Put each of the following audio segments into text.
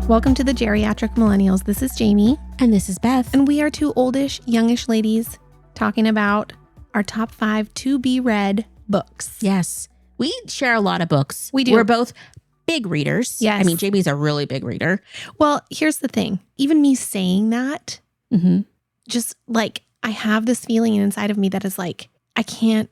Welcome to the Geriatric Millennials. This is Jayme. And this is Beth. And we are two oldish, youngish ladies talking about our top 5 to-be-read books. Yes. We share a lot of books. We do. We're both big readers. Yes. I mean, Jamie's a really big reader. Well, here's the thing. Even me saying that, just like I have this feeling inside of me that is like, I can't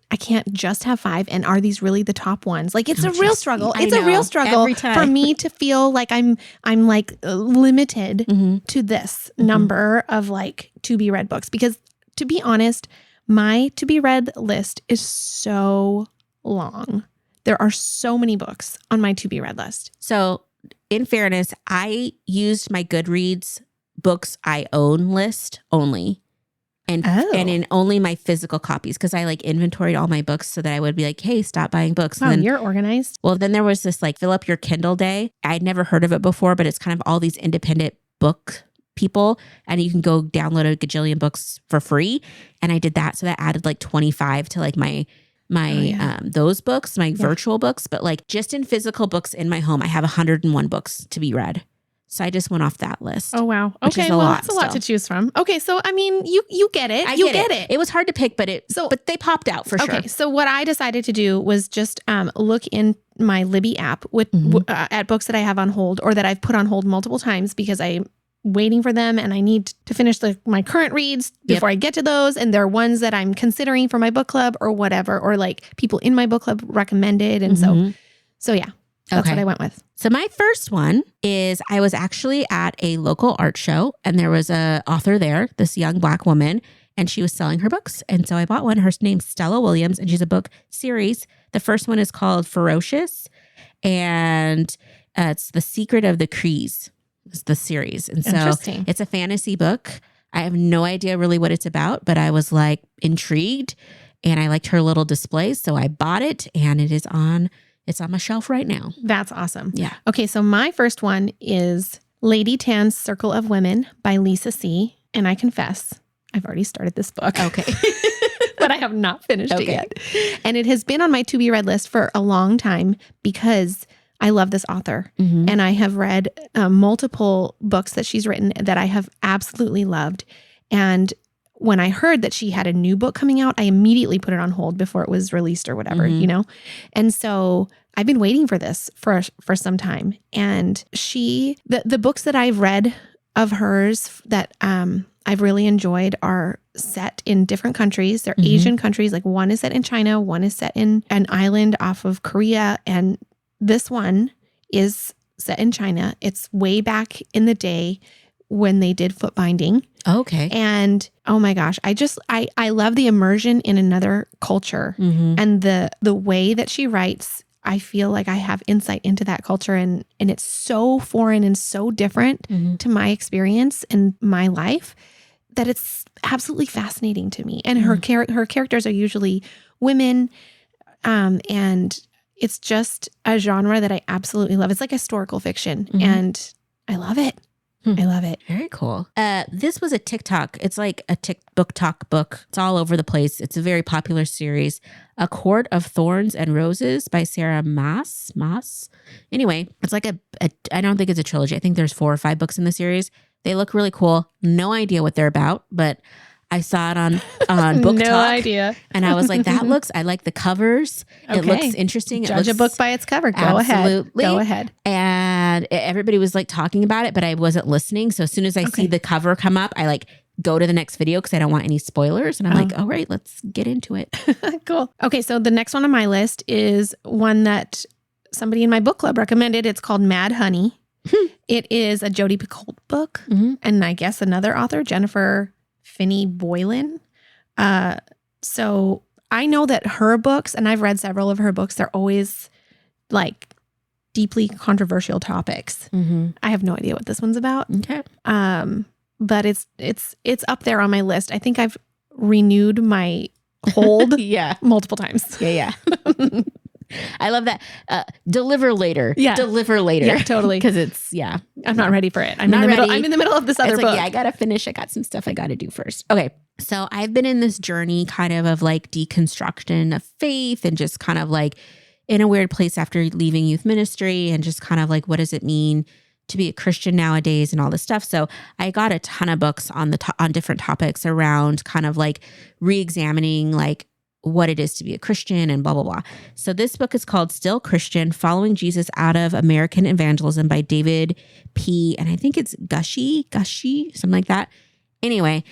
just have 5. And are these really the top ones? Like it's a real struggle. It's a real struggle for me to feel like I'm like limited to this number of like to be read books. Because to be honest, my to be read list is so long. There are so many books on my to be read list. So in fairness, I used my Goodreads books I own list only. And in only my physical copies, because I like inventoried all my books so that I would be like, hey, stop buying books. Wow, you're organized. Well, then there was this like fill up your Kindle day. I'd never heard of it before, but it's kind of all these independent book people and you can go download a gajillion books for free. And I did that. So that added like 25 to like my those books, my virtual books. But like just in physical books in my home, I have 101 books to be read. So I just went off that list. Oh, wow. Okay, well, that's a lot to choose from. Okay, so I mean, you get it. You get it. It was hard to pick, but they popped out for sure. Okay, so what I decided to do was just look in my Libby app with at books that I have on hold or that I've put on hold multiple times because I'm waiting for them and I need to finish my current reads before I get to those. And there are ones that I'm considering for my book club or whatever, or like people in my book club recommended. And so yeah. That's what I went with. So my first one is I was actually at a local art show and there was a author there, this young Black woman, and she was selling her books. And so I bought one. Her name's Stella Williams and she's a book series. The first one is called Ferocious and it's The Secret of the Crees. It's the series. And so it's a fantasy book. I have no idea really what it's about, but I was like intrigued and I liked her little displays. So I bought it and it's on my shelf right now. That's awesome. Yeah. Okay, so my first one is Lady Tan's Circle of Women by Lisa C. And I confess, I've already started this book. Okay. But I have not finished it yet. And it has been on my to-be-read list for a long time because I love this author. And I have read multiple books that she's written that I have absolutely loved. And when I heard that she had a new book coming out, I immediately put it on hold before it was released or whatever, you know? And so I've been waiting for this for some time. And the books that I've read of hers that I've really enjoyed are set in different countries. They're Asian countries. Like one is set in China, one is set in an island off of Korea. And this one is set in China. It's way back in the day when they did foot binding. Okay. And oh my gosh, I love the immersion in another culture and the way that she writes. I feel like I have insight into that culture and it's so foreign and so different to my experience and my life that it's absolutely fascinating to me. And her characters are usually women and it's just a genre that I absolutely love. It's like historical fiction and I love it. I love it. Very cool. This was a TikTok. It's like a book talk book. It's all over the place. It's a very popular series. A Court of Thorns and Roses by Sarah Maas. Anyway, it's like I don't think it's a trilogy. I think there's 4 or 5 books in the series. They look really cool. No idea what they're about, but I saw it on Book Talk. No idea. And I was like, I like the covers. Okay. It looks interesting. Judge a book by its cover. Go ahead. And everybody was like talking about it, but I wasn't listening. So as soon as I see the cover come up, I like go to the next video because I don't want any spoilers. And I'm like, all right, let's get into it. Cool. Okay, so the next one on my list is one that somebody in my book club recommended. It's called Mad Honey. It is a Jodi Picoult book. And I guess another author, Jennifer Finney Boylan. So I know that her books, and I've read several of her books, they're always like deeply controversial topics. I have no idea what this one's about. Okay. But it's up there on my list. I think I've renewed my hold multiple times. Yeah. I love that. Deliver later. Yeah. Deliver later. Yeah, totally. Because it's, I'm not ready for it. I'm in the middle of this other book. I got to finish. I got some stuff I got to do first. Okay. So I've been in this journey kind of like deconstruction of faith and just kind of like in a weird place after leaving youth ministry and just kind of like, what does it mean to be a Christian nowadays and all this stuff. So I got a ton of books on on different topics around kind of like re-examining like what it is to be a Christian and blah, blah, blah. So this book is called Still Christian, Following Jesus Out of American Evangelism by David P. And I think it's Gushy, something like that. Anyway,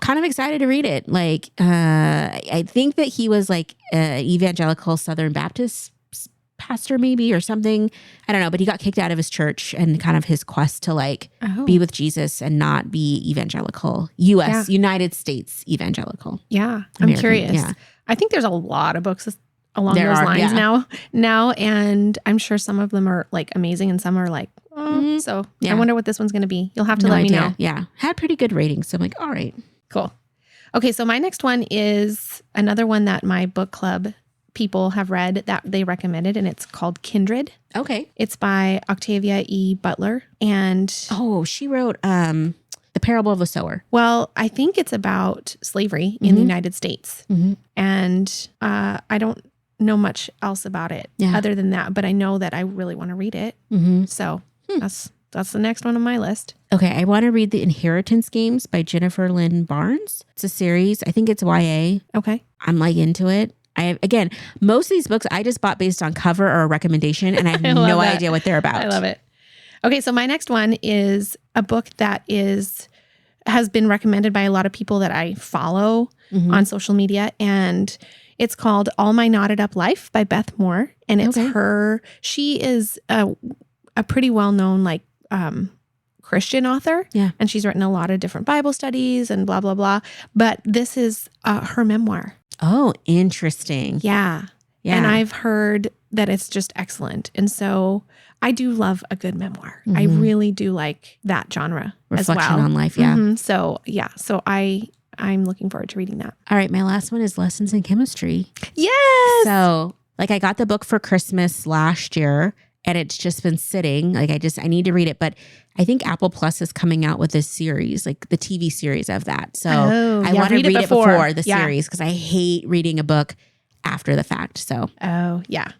kind of excited to read it. Like, I think that he was like an evangelical Southern Baptist pastor maybe or something. I don't know, but he got kicked out of his church and kind of his quest to like be with Jesus and not be evangelical. United States evangelical. Yeah. American, I'm curious. Yeah. I think there's a lot of books along those lines now. And I'm sure some of them are like amazing and some are like, so I wonder what this one's going to be. You'll have to let me know. Yeah. Had pretty good ratings. So I'm like, all right. Cool. Okay. So my next one is another one that my book club people have read that they recommended, and it's called Kindred. Okay. It's by Octavia E. Butler. And she wrote The Parable of the Sower. Well, I think it's about slavery in the United States. And I don't know much else about it other than that, but I know that I really want to read it. So that's the next one on my list. Okay, I want to read The Inheritance Games by Jennifer Lynn Barnes. It's a series. I think it's YA. Okay. I'm like into it. Again, most of these books I just bought based on cover or a recommendation, and I have no idea what they're about. I love it. Okay, so my next one is a book that has been recommended by a lot of people that I follow on social media, and it's called All My Knotted Up Life by Beth Moore, and it's her. She is a pretty well-known like Christian author, and she's written a lot of different Bible studies and blah blah blah. But this is her memoir. Oh, interesting. Yeah. And I've heard that it's just excellent. And so I do love a good memoir. I really do like that genre Reflection as well. On life, yeah. So I'm looking forward to reading that. All right, my last one is Lessons in Chemistry. Yes! So like I got the book for Christmas last year, and it's just been sitting. Like I need to read it, but I think Apple Plus is coming out with this series, like the TV series of that. So I want to read it before the series because I hate reading a book after the fact. So yeah,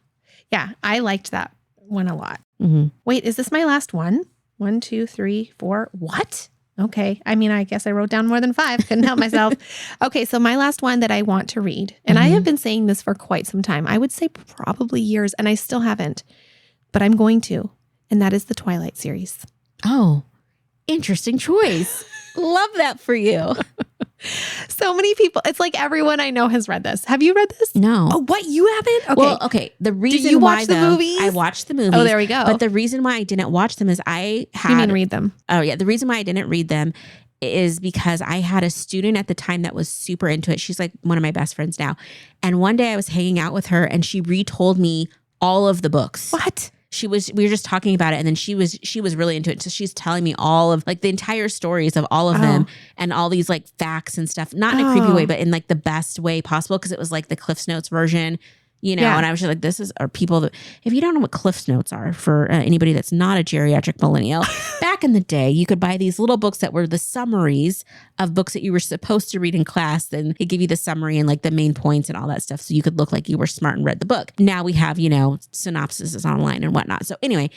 I liked that one a lot. Wait, is this my last one? 1, 2, 3, 4. What? Okay. I mean, I guess I wrote down more than 5. Couldn't help myself. Okay. So my last one that I want to read, and I have been saying this for quite some time. I would say probably years, and I still haven't, but I'm going to, and that is the Twilight series. Oh, interesting choice. Love that for you. So many people, it's like everyone I know has read this. Have you read this? No. Oh, what? You haven't? Okay. Well, okay. The reason Did you why watch the movies? I watched the movies. Oh, there we go. But the reason why I didn't watch them is you mean read them? Oh, yeah. The reason why I didn't read them is because I had a student at the time that was super into it. She's like one of my best friends now. And one day I was hanging out with her and she retold me all of the books. What? We were just talking about it, and then she was really into it. So she's telling me all of like the entire stories of all of them and all these like facts and stuff, not in a creepy way, but in like the best way possible. Cause it was like the Cliff's Notes version, and I was just like, are people that, if you don't know what Cliff's Notes are for anybody that's not a geriatric millennial, back in the day, you could buy these little books that were the summaries of books that you were supposed to read in class. Then they give you the summary and like the main points and all that stuff. So you could look like you were smart and read the book. Now we have, synopsises online and whatnot. So anyway,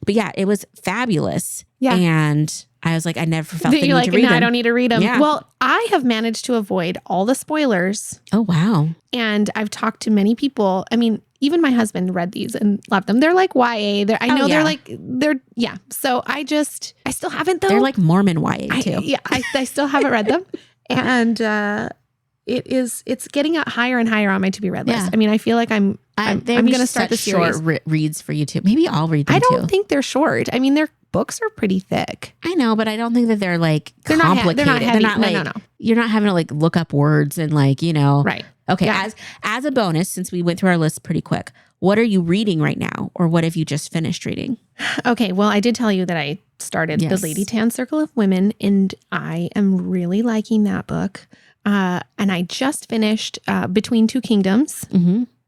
but yeah, it was fabulous. Yeah. And I was like, I never felt the need to read them. I don't need to read them. Yeah. Well, I have managed to avoid all the spoilers. Oh, wow. And I've talked to many people. I mean, even my husband read these and loved them. They're like YA. So I still haven't though. They're like Mormon YA too. I still haven't read them. And it's getting up higher and higher on my to-be read list. Yeah. I mean, I feel like I'm going to start the series. Short reads for you too. Maybe I'll read them too. I don't think they're short. I mean, their books are pretty thick. I know, but I don't think that they're like complicated. They're not heavy. No. You're not having to like look up words and like, Right. Okay. Yeah. As a bonus, since we went through our list pretty quick, what are you reading right now? Or what have you just finished reading? Okay. Well, I did tell you that I started the Lady Tan Circle of Women, and I am really liking that book. And I just finished Between Two Kingdoms.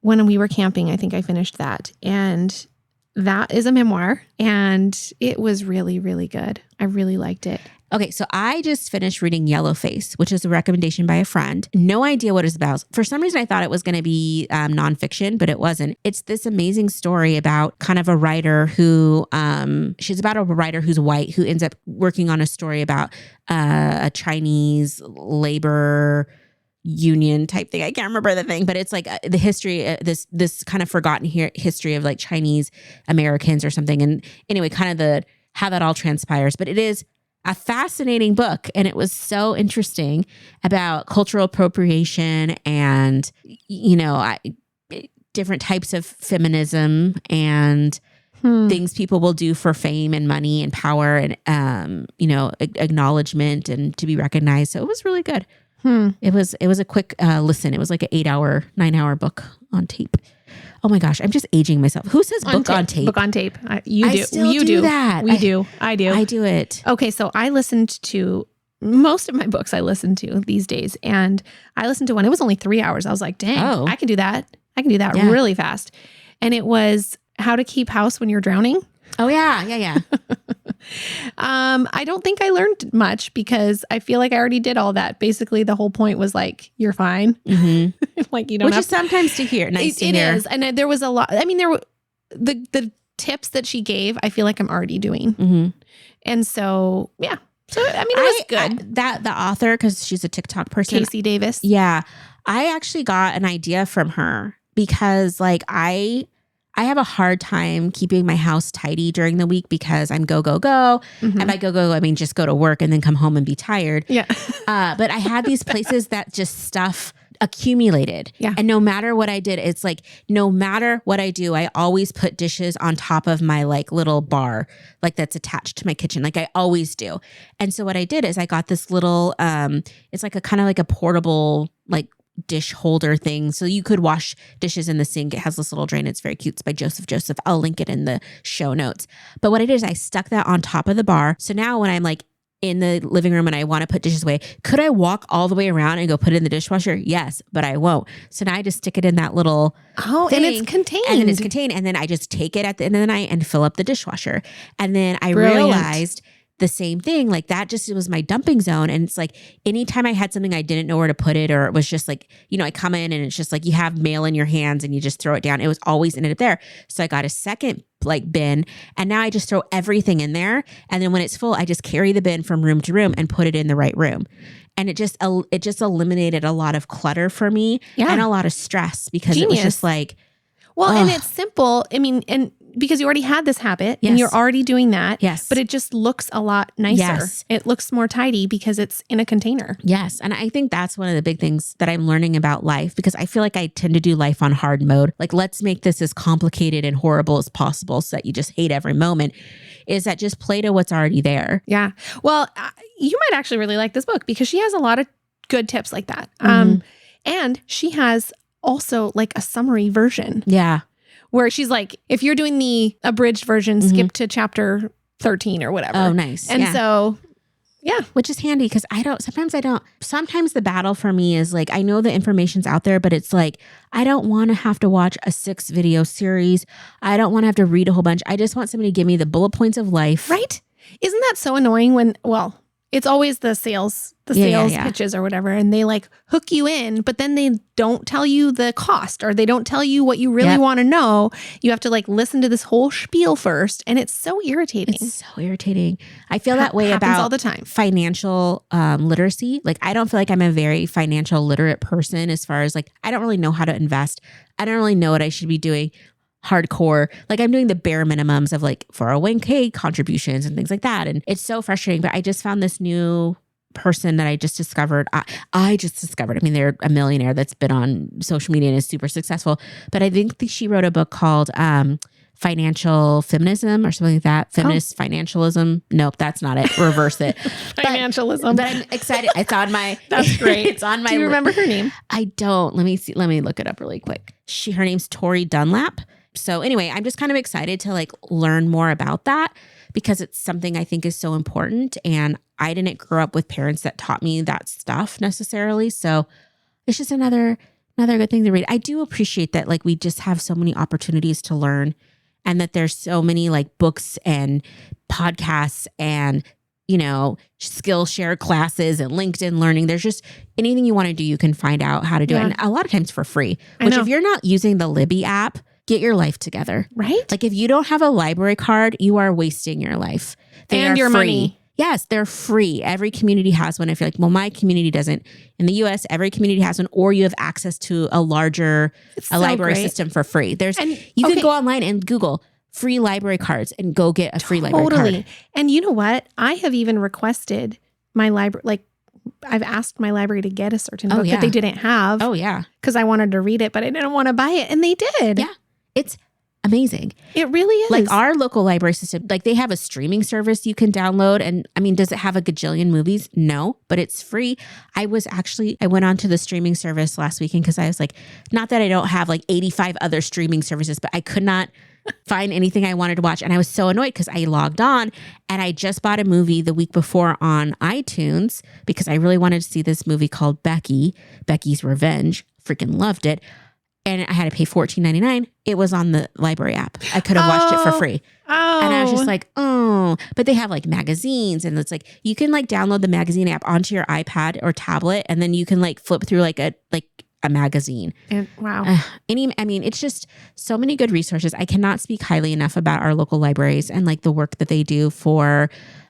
When we were camping. I think I finished that. And that is a memoir, and it was really, really good. I really liked it. Okay, so I just finished reading Yellowface, which is a recommendation by a friend. No idea what it's about. For some reason, I thought it was going to be nonfiction, but it wasn't. It's this amazing story about kind of a writer who, she's about a writer who's white who ends up working on a story about a Chinese labor union type thing. I can't remember the thing, but it's like the history, this kind of forgotten history of like Chinese Americans or something. And anyway, kind of how that all transpires. But it is a fascinating book. And it was so interesting about cultural appropriation and, different types of feminism and things people will do for fame and money and power and, acknowledgement and to be recognized. So it was really good. It was a quick listen. It was like an 9-hour book on tape. Oh my gosh, I'm just aging myself. Who says book on tape? Book on tape. You do. You do that. We do. I do. I do it. Okay, so I listened to most of my books I listen to these days. And I listened to one. It was only 3 hours. I was like, dang, I can do that. I can do that really fast. And it was How to Keep House When You're Drowning. Oh, yeah. I don't think I learned much because I feel like I already did all that. Basically, the whole point was like, you're fine. Mm-hmm. Like you don't Which have is sometimes to hear. Nice to hear. It is. And there was a lot. I mean, there were the tips that she gave, I feel like I'm already doing. Mm-hmm. And so, yeah. So, I mean, it was good. The author, because she's a TikTok person. Casey Davis. Yeah. I actually got an idea from her because like I have a hard time keeping my house tidy during the week because I'm go. Mm-hmm. And by go, I mean just go to work and then come home and be tired. Yeah. But I had these places that just stuff accumulated. Yeah. And no matter what I did, it's like, no matter what I do, I always put dishes on top of my like little bar, like that's attached to my kitchen. Like I always do. And so what I did is I got this little, it's like a kind of like a portable, like dish holder thing. So you could wash dishes in the sink. It has this little drain. It's very cute. It's by Joseph. I'll link it in the show notes. But what I did is I stuck that on top of the bar. So now when I'm like in the living room and I want to put dishes away, could I walk all the way around and go put it in the dishwasher? Yes, but I won't. So now I just stick it in that little thing, and it's contained. And then it's contained. And then I just take it at the end of the night and fill up the dishwasher. And then I Brilliant. realized the same thing, like that just was my dumping zone. And it's like anytime I had something I didn't know where to put it, or it was just like, I come in and it's just like you have mail in your hands and you just throw it down. It was always in it there. So I got a second like bin and now I just throw everything in there. And then when it's full, I just carry the bin from room to room and put it in the right room. And it just eliminated a lot of clutter for me and a lot of stress because it was just like, and it's simple. I mean, and because you already had this habit and you're already doing that. Yes. But it just looks a lot nicer. Yes. It looks more tidy because it's in a container. Yes. And I think that's one of the big things that I'm learning about life because I feel like I tend to do life on hard mode. Like, let's make this as complicated and horrible as possible so that you just hate every moment. Is that just play to what's already there? Yeah. Well, you might actually really like this book because she has a lot of good tips like that. And she has also like a summary version. Yeah. Where she's like, if you're doing the abridged version, skip to chapter 13 or whatever. Oh, nice. And so, yeah. Which is handy because sometimes the battle for me is like, I know the information's out there, but it's like, I don't want to have to watch a 6-video series. I don't want to have to read a whole bunch. I just want somebody to give me the bullet points of life. Right? Isn't that so annoying when, it's always the sales pitches or whatever. And they like hook you in, but then they don't tell you the cost or they don't tell you what you really want to know. You have to like listen to this whole spiel first. And it's so irritating. I feel that way about all the time. Financial literacy. Like, I don't feel like I'm a very financial literate person as far as like, I don't really know how to invest. I don't really know what I should be doing hardcore. Like, I'm doing the bare minimums of like 401k contributions and things like that. And it's so frustrating, but I just found this new person that I just discovered. I mean, they're a millionaire that's been on social media and is super successful, but I think she wrote a book called Financial Feminism or something like that. Feminist Financialism. Nope, that's not it. Reverse it. Financialism. But I'm excited. It's on my. That's great. It's on my. Do you remember her name? I don't. Let me see. Let me look it up really quick. Her name's Tori Dunlap. So anyway, I'm just kind of excited to like learn more about that because it's something I think is so important. And I didn't grow up with parents that taught me that stuff necessarily. So it's just another good thing to read. I do appreciate that like we just have so many opportunities to learn and that there's so many like books and podcasts and Skillshare classes and LinkedIn Learning. There's just anything you want to do, you can find out how to do it. And a lot of times for free, which if you're not using the Libby app, get your life together. Right? Like if you don't have a library card, you are wasting your life. They and are your free. money. Yes, they're free. Every community has one. If you're like, well, my community doesn't. In the US, every community has one, or you have access to a larger library system for free. You can go online and Google free library cards and go get a free library card. And you know what? I have even requested my library, like I've asked my library to get a certain book that they didn't have. Oh, yeah. Because I wanted to read it, but I didn't want to buy it. And they did. Yeah. It's amazing. It really is. Like our local library system, like they have a streaming service you can download. And I mean, does it have a gajillion movies? No, but it's free. I went on to the streaming service last weekend because I was like, not that I don't have like 85 other streaming services, but I could not find anything I wanted to watch. And I was so annoyed because I logged on and I just bought a movie the week before on iTunes because I really wanted to see this movie called Becky's Revenge. Freaking loved it. And I had to pay $14.99. It was on the library app. I could have watched it for free. Oh. And I was just like, oh. But they have like magazines. And it's like, you can like download the magazine app onto your iPad or tablet. And then you can like flip through like a magazine. And wow. It's just so many good resources. I cannot speak highly enough about our local libraries and like the work that they do for,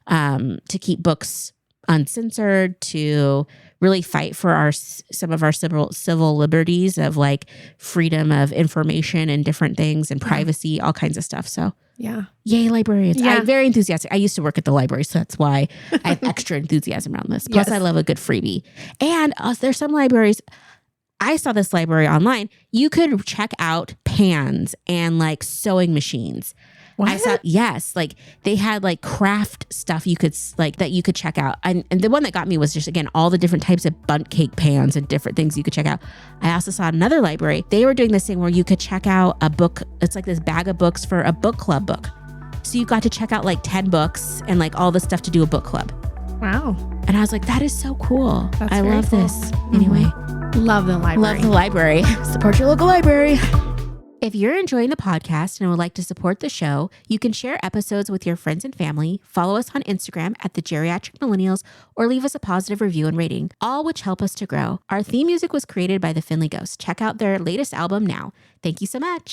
to keep books uncensored, to really fight for some of our civil liberties of like freedom of information and different things and privacy, all kinds of stuff. So yeah. Yay, librarians. I'm very enthusiastic. I used to work at the library, so that's why I have extra enthusiasm around this. Plus I love a good freebie. And there's some libraries, I saw this library online. You could check out pans and like sewing machines. What? I saw, yes, like they had like craft stuff you could check out. And the one that got me was just, again, all the different types of bundt cake pans and different things you could check out. I also saw another library. They were doing this thing where you could check out a book. It's like this bag of books for a book club book. So you got to check out like 10 books and like all the stuff to do a book club. Wow. And I was like, that is so cool. I love cool. this. Anyway. Love the library. Love the library. Support your local library. If you're enjoying the podcast and would like to support the show, you can share episodes with your friends and family, follow us on Instagram at the Geriatric Millennials, or leave us a positive review and rating, all which help us to grow. Our theme music was created by the Finley Ghost. Check out their latest album now. Thank you so much.